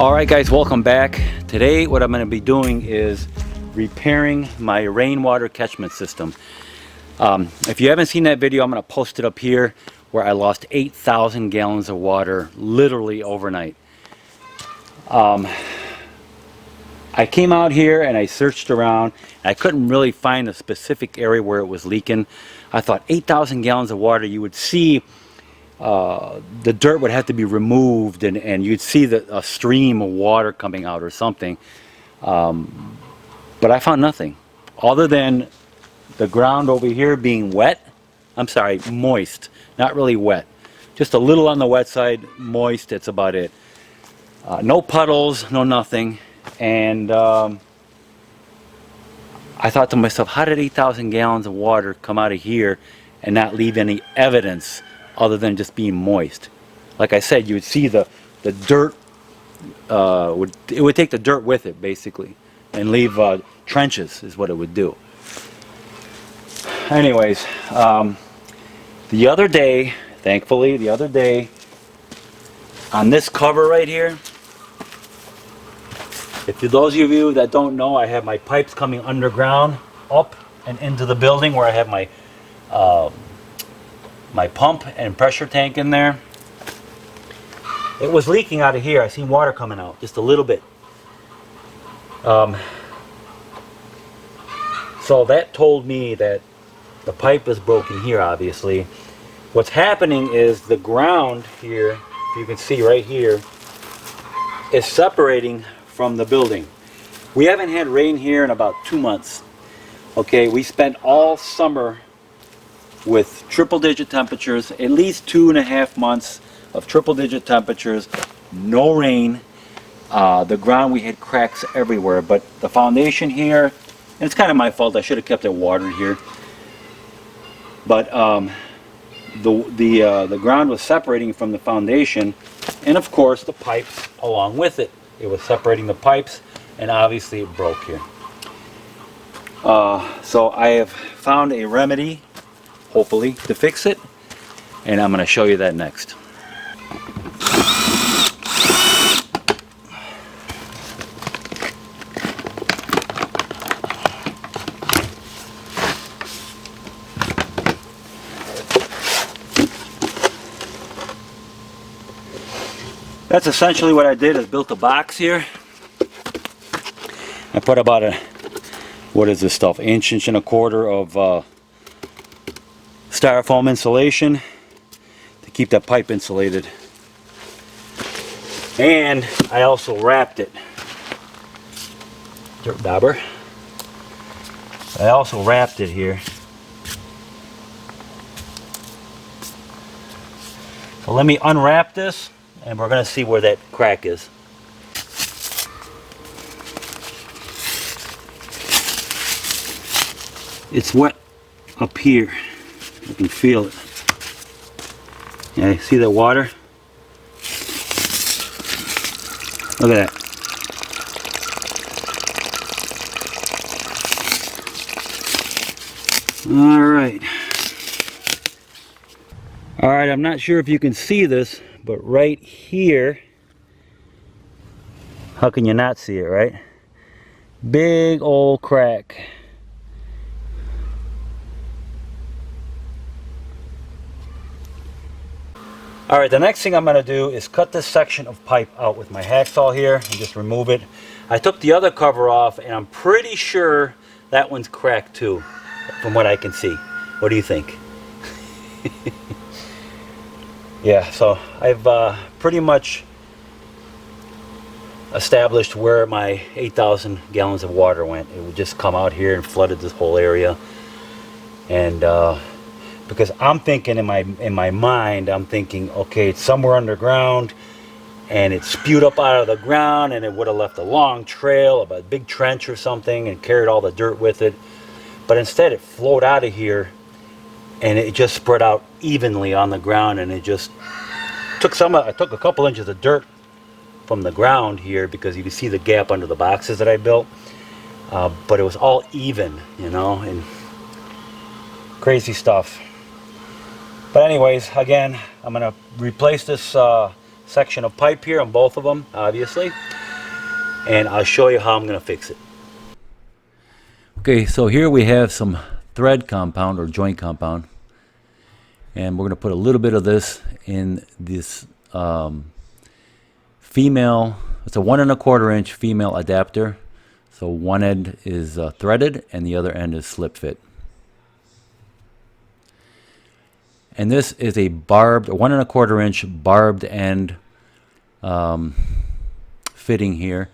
Alright guys, welcome back. Today what I'm going to be doing is repairing my rainwater catchment system. If you haven't seen that video, I'm going to post it up here where I lost 8,000 gallons of water literally overnight. I came out here and I searched around. I couldn't really find a specific area where it was leaking. I thought 8,000 gallons of water, you would see the dirt would have to be removed and you'd see a stream of water coming out or something. But I found nothing other than the ground over here being wet. I'm sorry, moist, not really wet. Just a little on the wet side, moist, that's about it. No puddles, no nothing. And I thought to myself, how did 8,000 gallons of water come out of here and not leave any evidence other than just being moist? Like I said, you would see the dirt, it would take the dirt with it basically and leave trenches is what it would do. Anyways, the other day, thankfully, the other day on this cover right here, if those of you that don't know, I have my pipes coming underground up and into the building where I have my my pump and pressure tank in there. It was leaking out of here. I seen water coming out just a little bit. So that told me that the pipe is broken here, obviously. What's happening is the ground here, if you can see right here, is separating from the building. We haven't had rain here in about 2 months. Okay, we spent all summer with triple-digit temperatures, at least 2.5 months of triple-digit temperatures, no rain. The ground, we had cracks everywhere, but the foundation here, and it's kind of my fault, I should have kept it watered here, but the ground was separating from the foundation, and of course the pipes along with it. It was separating the pipes, and obviously it broke here. So I have found a remedy, hopefully, to fix it, and I'm going to show you that next. That's essentially what I did, is built a box here. I put about a, what is this stuff, inch and a quarter of styrofoam insulation to keep that pipe insulated. And I also wrapped it. Dirt dauber. I also wrapped it here. So let me unwrap this, and we're going to see where that crack is. It's wet up here. You can feel it. Yeah, see the water? Look at that. Alright. Alright, I'm not sure if you can see this, but right here, how can you not see it, right? Big old crack. Alright, the next thing I'm going to do is cut this section of pipe out with my hacksaw here and just remove it. I took the other cover off and I'm pretty sure that one's cracked too, from what I can see. What do you think? Yeah, so I've pretty much established where my 8,000 gallons of water went. It would just come out here and flooded this whole area. And because I'm thinking in my mind, I'm thinking, okay, it's somewhere underground, and it spewed up out of the ground, and it would have left a long trail of a big trench or something, and carried all the dirt with it. But instead, it flowed out of here, and it just spread out evenly on the ground, and it just took I took a couple inches of dirt from the ground here because you can see the gap under the boxes that I built, but it was all even, you know, and crazy stuff. But anyways, again, I'm going to replace this section of pipe here on both of them, obviously. and I'll show you how I'm going to fix it. Okay, so here we have some thread compound or joint compound, and we're going to put a little bit of this in this female, it's a 1 1/4 inch female adapter. So one end is threaded and the other end is slip fit. And this is a barbed, 1 1/4 inch barbed end fitting here,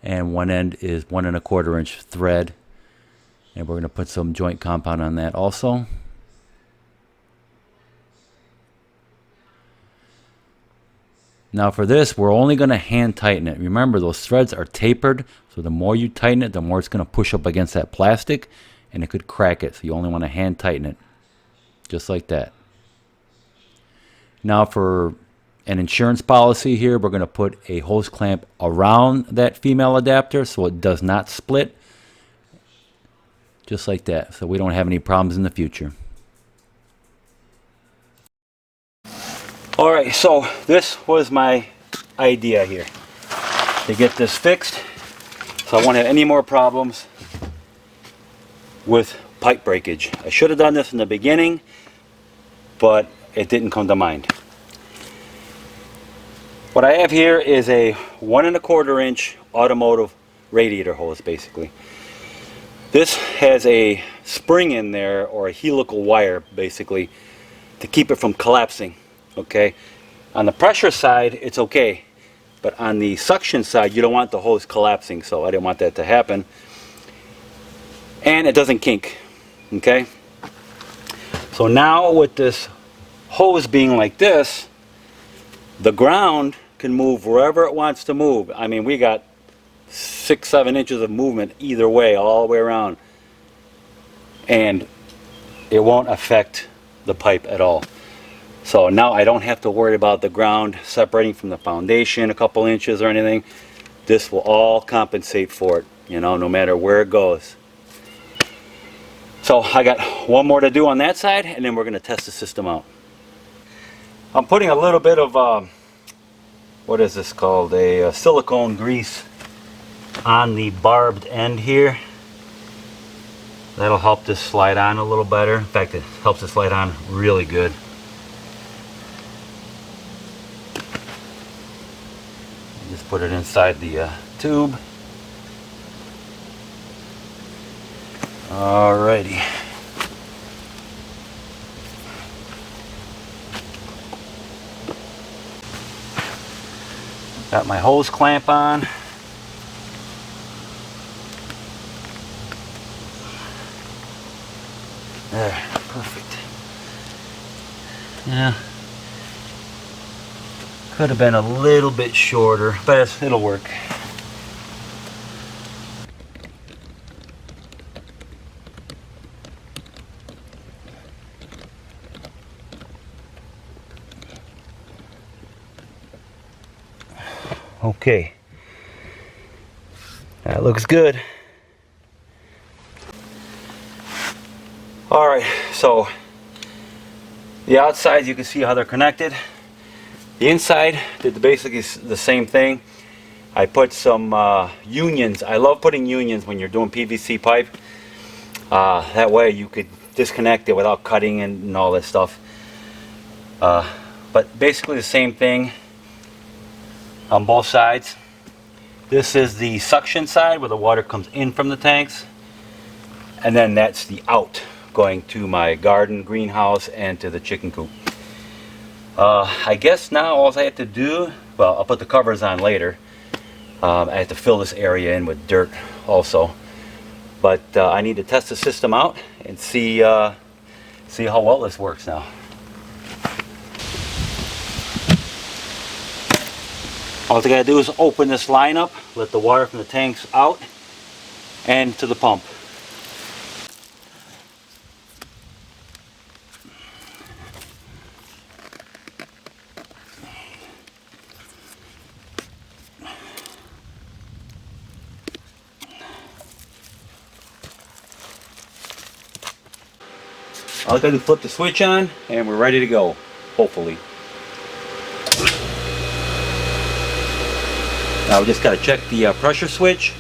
and one end is 1 1/4 inch thread, and we're going to put some joint compound on that also. Now for this, we're only going to hand tighten it. Remember, those threads are tapered, so the more you tighten it, the more it's going to push up against that plastic, and it could crack it. So you only want to hand tighten it, just like that. Now for an insurance policy here, we're going to put a hose clamp around that female adapter so it does not split, just like that, so we don't have any problems in the future. Alright, so this was my idea here, to get this fixed so I won't have any more problems with pipe breakage. I should have done this in the beginning, but it didn't come to mind. What I have here is a 1 1/4 inch automotive radiator hose, basically. This has a spring in there, or a helical wire, basically, to keep it from collapsing. Okay, on the pressure side it's okay, but on the suction side you don't want the hose collapsing, so I didn't want that to happen. And it doesn't kink. Okay, so now with this hose being like this, the ground can move wherever it wants to move. I mean, we got 6-7 inches of movement either way, all the way around, and it won't affect the pipe at all. So now I don't have to worry about the ground separating from the foundation a couple inches or anything. This will all compensate for it, you know, no matter where it goes. So I got one more to do on that side, and then we're going to test the system out. I'm putting a little bit of, what is this called? A silicone grease on the barbed end here. That'll help this slide on a little better. In fact, it helps it slide on really good. Just put it inside the tube. Alrighty. Got my hose clamp on. There, perfect. Yeah. Could have been a little bit shorter, but it'll work. Okay. That looks good. Alright, so the outside, you can see how they're connected. The inside did basically the same thing. I put some unions. I love putting unions when you're doing PVC pipe. That way you could disconnect it without cutting and all that stuff. But basically the same thing on both sides. This is the suction side where the water comes in from the tanks, and then that's the out going to my garden, greenhouse, and to the chicken coop. I guess now all I have to do, well, I'll put the covers on later. I have to fill this area in with dirt also, but I need to test the system out and see how well this works now. All I gotta do is open this line up, let the water from the tanks out and to the pump. All I gotta do is flip the switch on and we're ready to go, hopefully. Now we just got to check the pressure switch.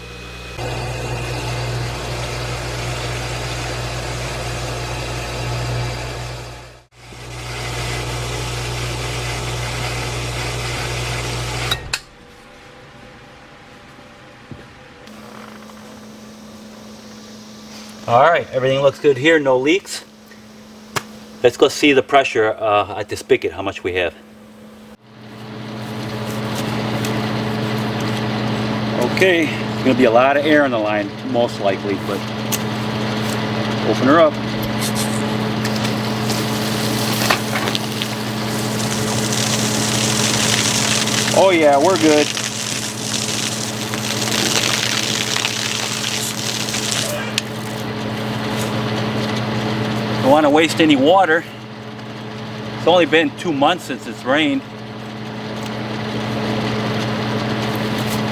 Alright, everything looks good here, no leaks. Let's go see the pressure at the spigot, how much we have. Okay, there's going to be a lot of air in the line, most likely, but open her up. Oh yeah, we're good. Don't want to waste any water. It's only been 2 months since it's rained.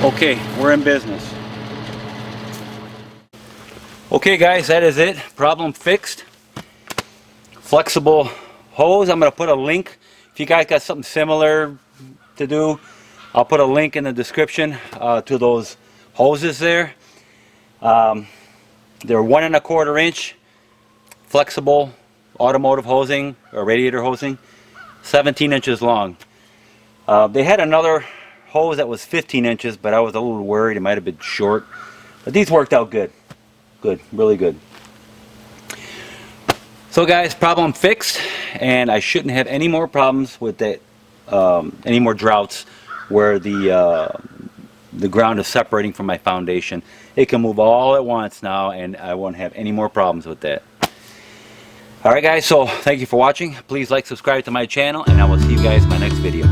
Okay, we're in business. Okay guys, that is it. Problem fixed. Flexible hose. I'm going to put a link. If you guys got something similar to do, I'll put a link in the description to those hoses there. They're 1 1/4 inch. Flexible automotive hosing or radiator hosing, 17 inches long. They had another hose that was 15 inches, but I was a little worried it might have been short. But these worked out good. Good, really good. So guys, problem fixed, and I shouldn't have any more problems with that, any more droughts where the ground is separating from my foundation. It can move all at once now, and I won't have any more problems with that. Alright guys, so thank you for watching. Please like, subscribe to my channel, and I will see you guys in my next video.